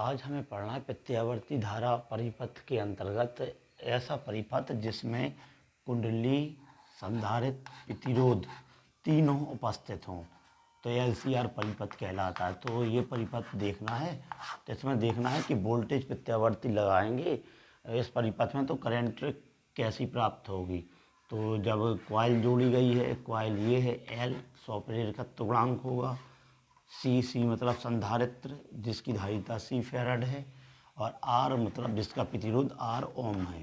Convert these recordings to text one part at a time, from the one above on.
आज हमें पढ़ना है प्रत्यावर्ती धारा परिपथ के अंतर्गत ऐसा परिपथ जिसमें कुंडली, संधारित्र, प्रतिरोध तीनों उपस्थित हों तो यह LCR परिपथ कहलाता है। तो ये परिपथ देखना है, तो इसमें देखना है कि वोल्टेज प्रत्यावर्ती लगाएंगे इस परिपथ में तो करंट कैसी प्राप्त होगी। तो जब कॉइल जोड़ी गई है, कॉइल ये है L 100 प्रेरकत्व गुणांक होगा, C मतलब संधारित्र जिसकी धारिता C फैराड है, और R मतलब जिसका प्रतिरोध R ओम है।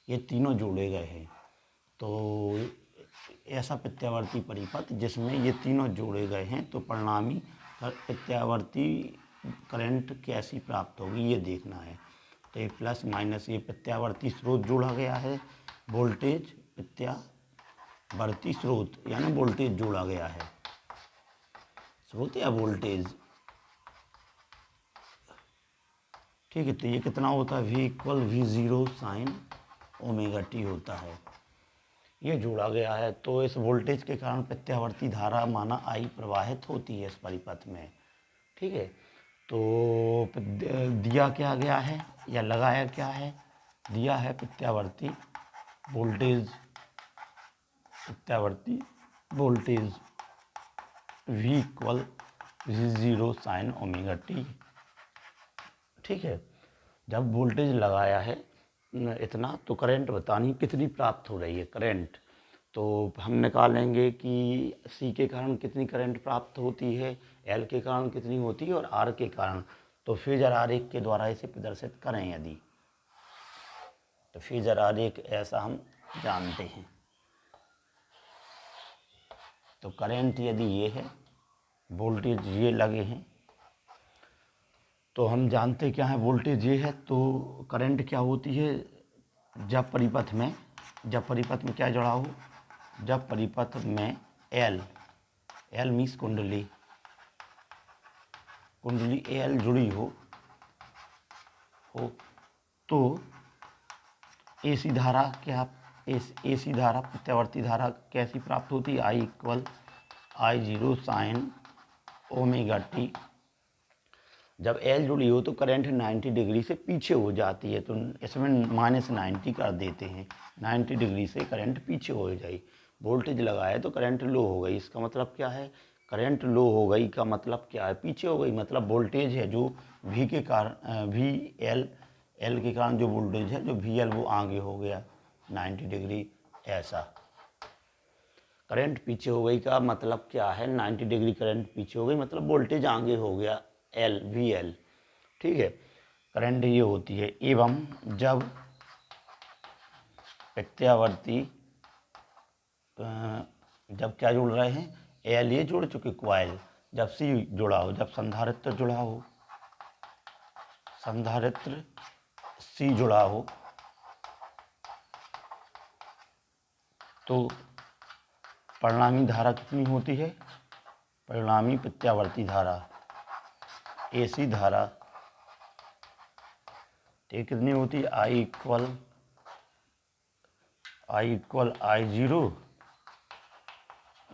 ये तीनों जोड़े गए हैं। तो ऐसा प्रत्यावर्ती परिपथ जिसमें ये तीनों जोड़े गए हैं तो परिणामी प्रत्यावर्ती करंट कैसी प्राप्त होगी ये देखना है। तो ये प्लस माइनस ये प्रत्यावर्ती स्रोत जोड़ा गया है, वोल्टेज प्रत्यावर्ती स्रोत यानी वोल्टेज जोड़ा गया है, स्रोत या वोल्टेज। ठीक है, तो ये कितना होता है V = V0 sin ω t होता है, ये जोड़ा गया है। तो इस वोल्टेज के कारण प्रत्यावर्ती धारा माना I प्रवाहित होती है इस परिपथ में। ठीक है, तो दिया क्या गया है या लगाया क्या है, दिया है प्रत्यावर्ती वोल्टेज, प्रत्यावर्ती voltage V = V0 sin ω t। ठीक है, जब वोल्टेज लगाया है इतना तो करंट बतानी कितनी प्राप्त हो रही है करंट। तो हम निकालेंगे कि C के कारण कितनी करंट प्राप्त होती है, L के कारण कितनी होती है और R के कारण। तो फेजर आरेख के द्वारा इसे प्रदर्शित करें यदि, तो फेजर आरेख ऐसा हम जानते हैं। तो करंट यदि ये है, वोल्टेज ये लगे हैं, तो हम जानते क्या है वोल्टेज ये है, तो करंट क्या होती है जब परिपथ में क्या जुड़ा हो, जब परिपथ में L मीन्स कुंडली L जुड़ी हो तो AC धारा AC धारा प्रत्यावर्ती धारा कैसी प्राप्त होती है, I = I0 sin ω t। जब L जुड़ी हो तो करंट 90 डिग्री से पीछे हो जाती है, तो इसमें -90 कर देते हैं, 90 डिग्री से करंट पीछे हो जाए। वोल्टेज लगाए तो करंट लो हो गई, इसका मतलब क्या है, करंट लो हो गई का मतलब क्या है, पीछे हो गई, मतलब वोल्टेज है जो V के कारण L के कारण जो वोल्टेज है जो VL वो आगे हो गया 90 डिग्री। ऐसा करंट पीछे हो गई का मतलब क्या है, 90 डिग्री करंट पीछे हो गई मतलब वोल्टेज आगे हो गया VL। ठीक है, करंट ये होती है। एवं जब प्रत्यावर्ती जब क्या जुड़ रहे हैं, L ये जुड़ चुके कॉइल, जब C जुड़ा हो, जब संधारित्र जुड़ा हो, संधारित्र C जुड़ा हो तो परिणामी धारा कितनी होती है, परिणामी प्रत्यावर्ती धारा AC धारा तो कितनी होती है, I = I0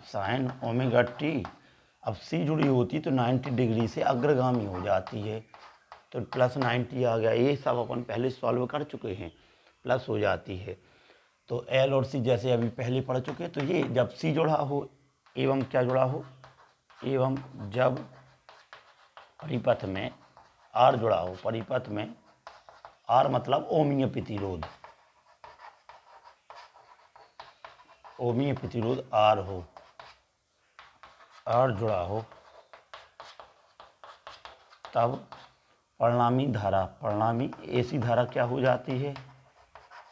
sin ω t। अब C जुड़ी होती तो 90 डिग्री से अग्रगामी हो जाती है, तो +90 आ गया। ये सब अपन पहले सॉल्व कर चुके हैं, प्लस हो जाती है। तो L और C जैसे अभी पहले पढ़ चुके, तो ये जब C जुड़ा हो एवं क्या जुड़ा हो, एवं जब परिपथ में R जुड़ा हो, परिपथ में R मतलब ओमीय प्रतिरोध, ओमीय प्रतिरोध R हो, R जुड़ा हो, तब परिणामी धारा, परिणामी AC धारा क्या हो जाती है,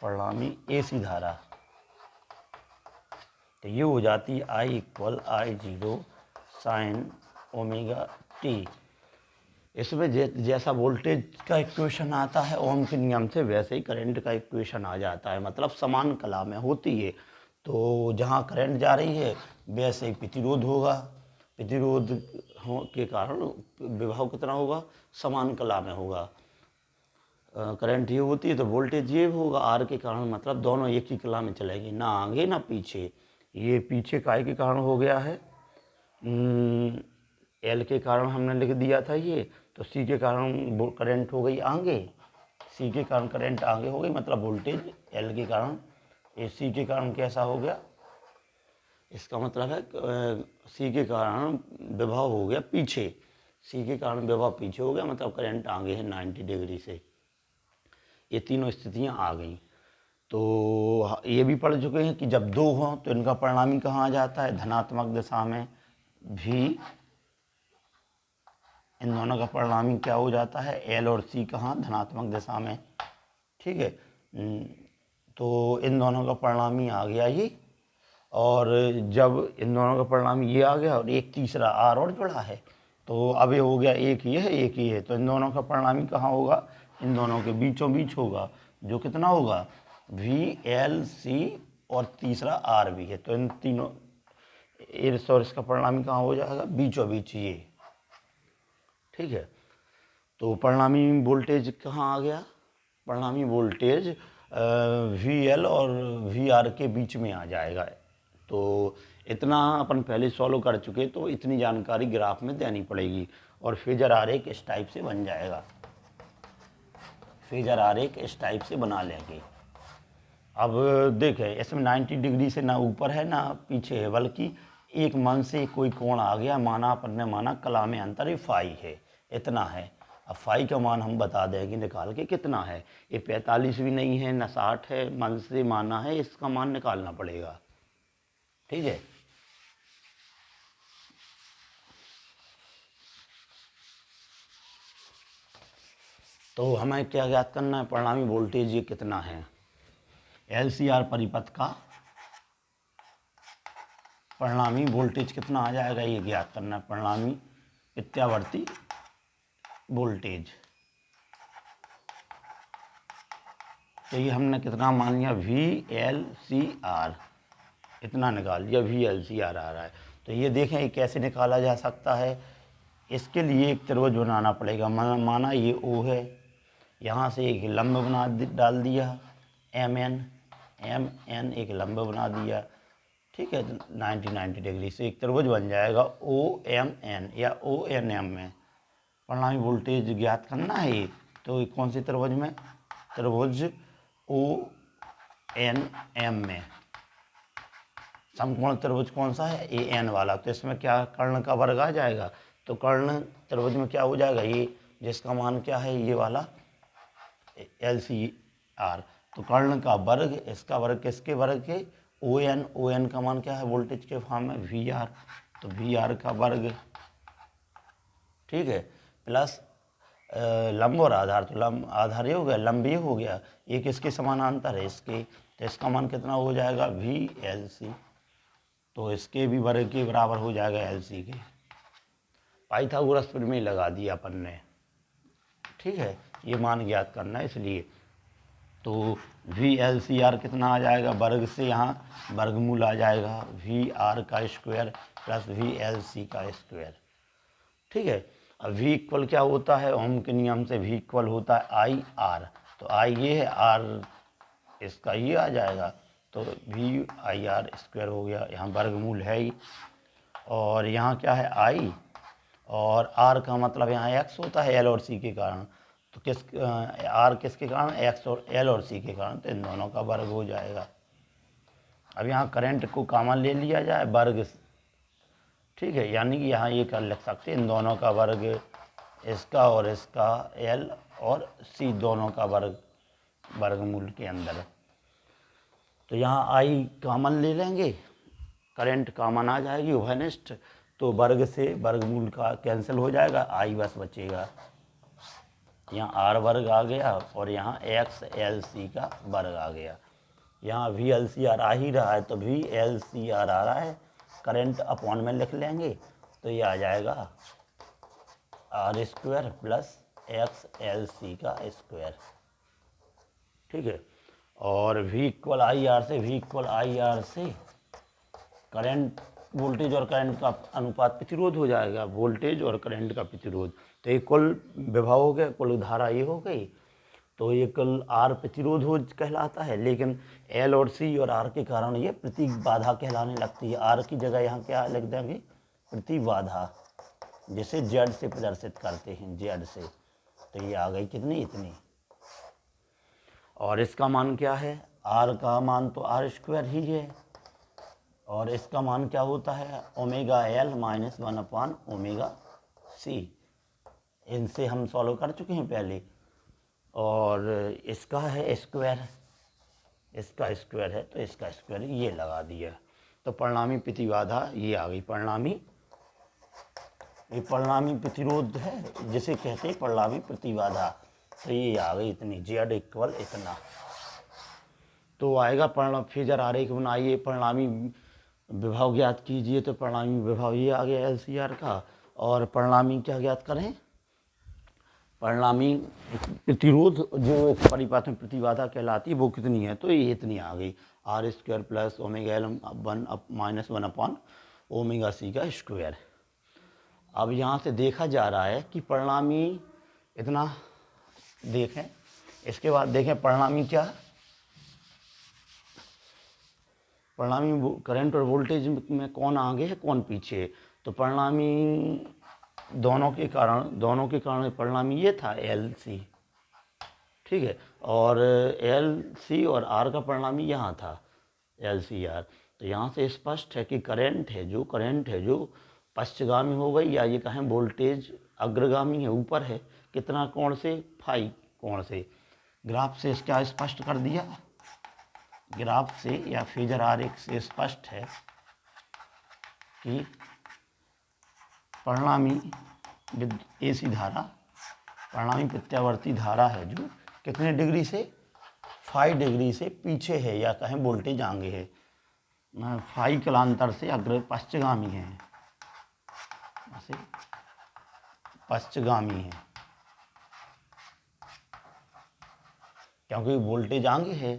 परिणामी AC धारा तो ये हो जाती है I = I0 sin ω t। इसमें जैसा वोल्टेज का इक्वेशन आता है ओम के नियम से, वैसे ही करंट का इक्वेशन आ जाता है, मतलब समान कला में होती है। तो जहाँ करंट जा रही है वैसे ही प्रतिरोध होगा, प्रतिरोध के कारण विभव कितना होगा, समान कला में होगा। करंट ये होती है तो वोल्टेज ये होगा R के कारण, मतलब दोनों एक ही कला में चलेगी, ना आगे ना पीछे। ये पीछे काय के कारण हो गया है, L के कारण हमने लिख दिया था ये, तो सी के कारण वो करंट हो गई आगे, सी के कारण करंट आगे हो गई, मतलब वोल्टेज एल के कारण, ए सी के कारण कैसा हो गया, इसका मतलब है सी के कारण विभव हो गया पीछे, सी के कारण विभव पीछे हो गया, मतलब करंट आगे है 90 डिग्री से। ये तीनों स्थितियां आ गई। तो ये भी पढ़ चुके हैं कि जब दो हों तो इनका परिणामी कहाँ आ जाता है, धनात्मक दिशा में भी इन दोनों का परिणामी क्या हो जाता है, एल और सी कहाँ, धनात्मक दिशा में। ठीक है, तो इन दोनों का परिणामी आ गया ये, और जब इन दोनों का परिणामी ये आ गया और एक तीसरा आर और जुड़ा है, तो अब ये हो गया एक ये है एक ही है, तो इन दोनों का परिणामी कहाँ होगा, इन दोनों के बीचों बीच होगा, जो कितना होगा वी एल सी और तीसरा आर भी है, तो इन तीनों इस और इसका परिणामी कहाँ हो जाएगा, बीचों बीच ये। ठीक है, तो परिणामी वोल्टेज कहाँ आ गया, परिणामी वोल्टेज वी एल और वी आर के बीच में आ जाएगा। तो इतना अपन पहले सॉल्व कर चुके, तो इतनी जानकारी ग्राफ में देनी पड़ेगी, और फेजर आरेख इस टाइप से बन जाएगा, फेजर आरेख इस टाइप से बना लेंगे। अब देखें, इसमें 90 डिग्री से ना ऊपर है ना पीछे है, बल्कि एक मन से कोई कोण आ गया, माना अपन ने माना कला में अंतर ये फाई है, इतना है। अब फाई का मान हम बता देंगे निकाल के कितना है, ये 45 भी नहीं है ना 60 है, मन से माना है, इसका मान निकालना पड़ेगा। ठीक है, तो हमें क्या ज्ञात करना है, परिणामी वोल्टेज ये कितना है, एलसीआर परिपथ का परिणामी वोल्टेज कितना आ जाएगा ये ज्ञात करना है, परिणामी प्रत्यावर्ती वोल्टेज। तो ये हमने कितना मान लिया, वी एल सी आर, इतना निकाल लिया, वी एल सी आर आ रहा है। तो ये देखें ये कैसे निकाला जा सकता है, इसके लिए एक त्रिभुज बनाना पड़ेगा, माना ये ओ है, यहाँ से एक लंब बना डाल दिया एम एन एक लंब बना दिया। ठीक है, 90 डिग्री से एक त्रिभुज बन जाएगा ओ एम एन या ओ एन एम में। परिणामी वोल्टेज ज्ञात करना है ये, तो कौन सी त्रिभुज में, त्रिभुज ओ एन एम में। समकोण त्रिभुज कौन सा है, ए एन वाला, तो इसमें क्या कर्ण का वर्ग आ जाएगा, तो कर्ण त्रिभुज में क्या हो जाएगा, ये जिसका मान क्या है, ये वाला एल सी आर, तो कर्ण का वर्ग, इसका वर्ग किसके वर्ग के, ओ एन का मान क्या है वोल्टेज के फॉर्म में वी आर, तो वी आर का वर्ग। ठीक है, प्लस लंब और आधार, तो लंब आधार ये हो गया, लंब ये हो गया, ये किसके समानांतर है इसके, तो इसका मान कितना हो जाएगा वी एल सी, तो इसके भी वर्ग के बराबर हो जाएगा एल सी के। पाइथागोरस प्रमेय लगा दिया अपन ने। ठीक है, ये मान ज्ञात करना है इसलिए, तो वी एल सी आर कितना आ जाएगा, वर्ग से यहाँ वर्गमूल आ जाएगा, वी आर का square plus V L C का स्क्वायर। ठीक है, अब वी इक्वल क्या होता है, ओम के नियम से वी इक्वल होता है आई आर, तो आई ये है, आर इसका ये आ जाएगा, तो वी आई आर स्क्वायर हो गया, यहाँ वर्गमूल है ही, और यहाँ क्या है आई, और आर का मतलब यहाँ एक्स होता है एल और सी के कारण, तो किस आर किसके कारण, एक्स और एल और सी के कारण, तो इन दोनों का वर्ग हो जाएगा। अब यहाँ करंट को कॉमन ले लिया जाए वर्ग, ठीक है, यानी कि यहाँ ये कर लिख सकते हैं इन दोनों का वर्ग, इसका और इसका एल और सी दोनों का वर्ग वर्गमूल के अंदर। तो यहाँ आई कॉमन ले लेंगे, करंट कॉमन आ जाएगी उभयनिष्ठ, तो वर्ग से वर्गमूल का कैंसिल हो जाएगा, आई बस बचेगा, यहाँ आर वर्ग आ गया और यहाँ एक्स एल सी का वर्ग आ गया। यहाँ वी एल सी आर आ ही रहा है, तो वी एल सी आर आ रहा है, करंट अपॉन में लिख लेंगे, तो ये आ जाएगा R square plus X L C का स्क्वायर। ठीक है, और वी इक्वल आई आर से, वी इक्वल आई आर से करंट, वोल्टेज और करंट का अनुपात प्रतिरोध हो जाएगा, वोल्टेज और करंट का प्रतिरोध, तो ये कुल विभव हो गया, कुल धारा ये हो गई, तो ये कुल आर प्रतिरोध हो कहलाता है, लेकिन एल और सी और आर के कारण ये प्रतीक बाधा कहलाने लगती है। आर की जगह यहाँ क्या लिख देंगे, प्रतिबाधा, जिसे जेड से प्रदर्शित करते हैं, जेड से। तो ये आ गई कितनी, इतनी। और इसका मान क्या है, आर का मान तो आर स्क्वायर ही है, और इसका मान क्या होता है, ओमेगा एल माइनस 1/ओमेगा c। इनसे हम सॉल्व कर चुके हैं पहले। और इसका है स्क्वायर, इसका स्क्वायर है, तो इसका स्क्वायर ये लगा दिया। तो परिणामी प्रतिबाधा ये आ गई, ये परिणामी प्रतिरोध है, जिसे कहते हैं परिणामी प्रतिबाधा। तो ये आ गई इतनी, जेड इक्वल इतना। तो आएगा परिणाम, फेजर आरेख बनाइए, परिणामी विभव ज्ञात कीजिए। तो परिणामी विभव ये आ गया LCR का। और परिणामी क्या ज्ञात करें, परिणामी प्रतिरोध जो एक परिपथ में प्रतिबाधा कहलाती है वो कितनी है, तो ये इतनी आ गई, R square plus omega L minus 1/ओमेगा c का स्क्वायर। अब यहाँ से देखा जा रहा है कि परिणामी इतना देखें, इसके बाद देखें परिणामी क्या, परिणामी करंट और वोल्टेज में कौन आगे है कौन पीछे है। तो परिणामी दोनों के कारण परिणामी ये था LC, ठीक है। और LC और R का परिणामी यहाँ था LCR। तो यहाँ से स्पष्ट है कि करंट है जो पश्चगामी हो गई, या ये कहें वोल्टेज अग्रगामी है, ऊपर है, कितना कोण से, फाई कोण से। ग्राफ से इसका स्पष्ट कर दिया, ग्राफ से या फेजर आरेख से स्पष्ट है कि परिणामी AC धारा, परिणामी प्रत्यावर्ती धारा है जो कितने डिग्री से, 5 डिग्री से पीछे है, या कहें वोल्टेज आगे है, 5 कलांतर से अग्र पश्चगामी है, पश्चगामी है, क्योंकि वोल्टेज आगे है।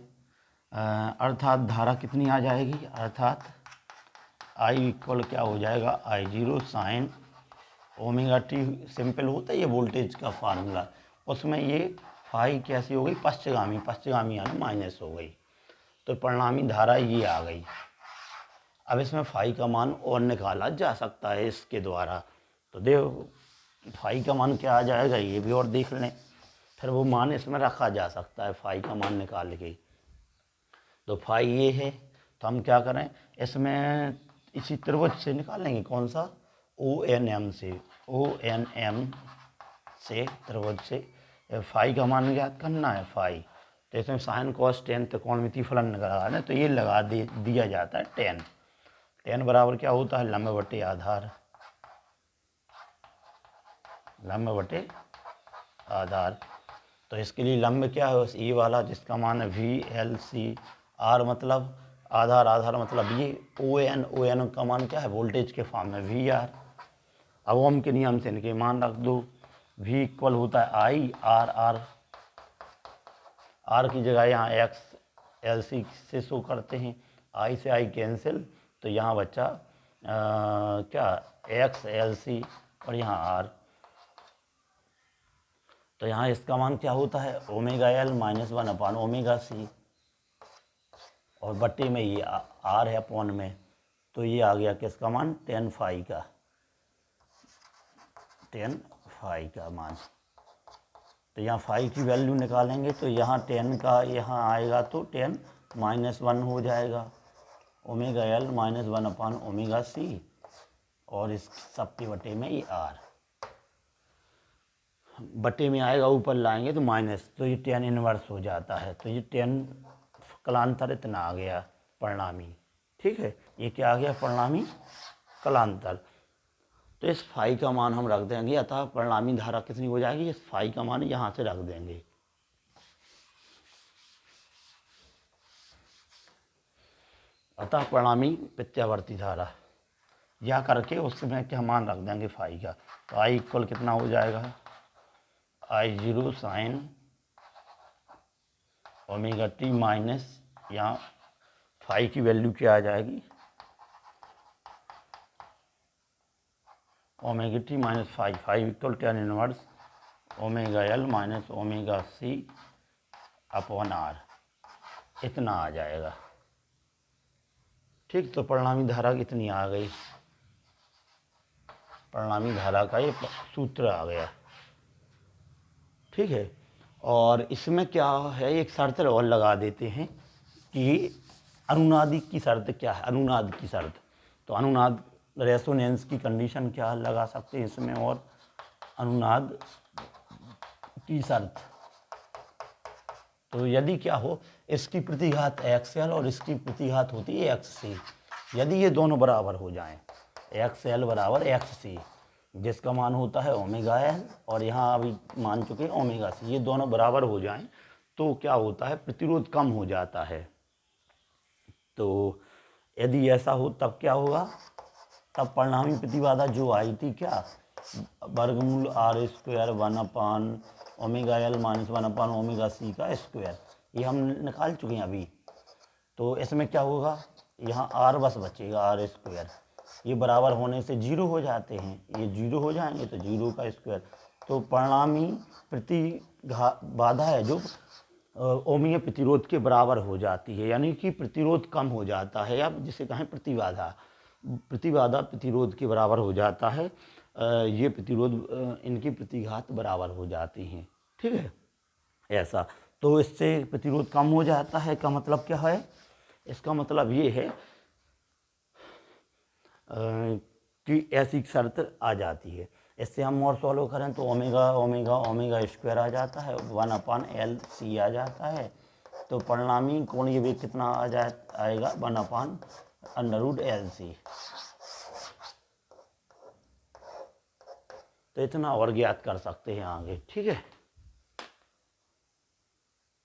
अर्थात धारा कितनी आ जाएगी, अर्थात I इक्वल क्या हो जाएगा, I0 sine omega t। Simple होता है ये वोल्टेज का फार्मूला, उसमें ये फाई कैसी हो गई, पश्चगामी यानी माइनस हो गई। तो परिणामी धारा ये आ गई। अब इसमें फाई का मान और निकाला जा सकता है इसके द्वारा। तो देखो फाई का मान क्या आ जाएगा, ये भी और देख लें, फिर वो मान इसमें रखा जा सकता है फाई का मान निकाल के। तो फाई ये है, तो हम क्या करें, इसमें इसी त्रिभुज से निकालेंगे, कौन सा, ONM से त्रिभुज से फाई का मान ज्ञात करना है, फाई। तो इसमें साइन कॉस टेन त्रिकोणमितीय फलन लगाना है, तो ये लगा दिया जाता है टेन बराबर क्या होता है, लंब बटे आधार, लंब बटे आधार। तो इसके लिए लंब क्या है, बस ये वाला जिसका मान है VLCR, मतलब आधार मतलब ये ON का मान क्या है, वोल्टेज के फॉर्म में VR। अब ओम के नियम से इनके मान रख दो, V इक्वल होता है I R की जगह यहाँ X LC से शो करते हैं, I से I कैंसिल, तो यहाँ बच्चा क्या X LC और यहाँ R। तो यहाँ इसका मान क्या होता है, ओमेगा L माइनस 1/ओमेगा c, और बट्टे में ये R है अपॉन में, तो ये आ गया किसका मान, 10 फाई का मान। तो यहाँ फाई की वैल्यू निकालेंगे, तो यहाँ 10 का यहाँ आएगा तो 10 -1 हो जाएगा, ओमेगा L माइनस 1/ओमेगा c, और इस सबके बटे में ये R, बटे में आएगा, ऊपर लाएंगे तो माइनस, तो ये 10 इनवर्स हो जाता है। तो ये 10 कलांतर इतना आ गया परिणामी, ठीक है, ये क्या आ गया, परिणामी कलांतर। तो इस फाई का मान हम रख देंगे, अतः परिणामी धारा कितनी हो जाएगी, इस फाई का मान यहाँ से रख देंगे। अतः परिणामी प्रत्यावर्ती धारा या करके उसमें क्या मान रख देंगे फाई का। तो I इक्वल कितना हो जाएगा, I0 sine omega t minus, यहाँ फाई की वैल्यू क्या आ जाएगी, omega t minus phi equal 10 inverse omega L minus omega c upon R, इतना आ जाएगा, ठीक। तो परिणामी धारा कितनी आ गई, परिणामी धारा का ये सूत्र आ गया। ठीक है, और इसमें क्या है, एक शर्त और लगा देते हैं कि अनुनादी की शर्त क्या है, अनुनाद की शर्त। तो अनुनाद रेसोनेंस की कंडीशन क्या लगा सकते हैं इसमें, और अनुनाद की शर्त। तो यदि क्या हो, इसकी प्रतिघात XL और इसकी प्रतिघात होती है XC, यदि ये दोनों बराबर हो जाएं, XL बराबर XC, जिसका मान होता है ओमेगा L और यहाँ अभी मान चुके हैं ओमेगा C, ये दोनों बराबर हो जाएं तो क्या होता है, प्रतिरोध कम हो जाता है। तो यदि ऐसा हो तब क्या होगा, तब परिणामी प्रतिबाधा जो आई थी क्या, वर्गमूल R² 1/ओमेगा L - 1/ओमेगा C का स्क्वायर, ये हम निकाल चुके हैं अभी। तो इसमें क्या होगा, यहाँ R बस बचेगा R², ये बराबर होने से 0 हो जाते हैं, ये 0 हो जाएंगे तो 0 का स्क्वायर। तो परिणामी प्रतिबाधा है जो ओमीय प्रतिरोध के बराबर हो जाती है, यानी कि प्रतिरोध कम हो जाता है, या जिसे कहें प्रतिबाधा, प्रतिबाधा प्रतिरोध के बराबर हो जाता है। ये प्रतिरोध इनकी प्रतिघात बराबर हो जाती हैं। ठीक है, ऐसा। तो इससे प्रतिरोध कम हो जाता है का मतलब क्या है, इसका मतलब ये है कि ऐसी शर्त आ जाती है। इससे हम और सॉल्व करें तो ओमेगा² आ जाता है, 1/LC आ जाता है। तो परिणामी कोणीय वेग कितना आएगा, 1/√LC। तो इतना और ज्ञात कर सकते हैं आगे। ठीक है।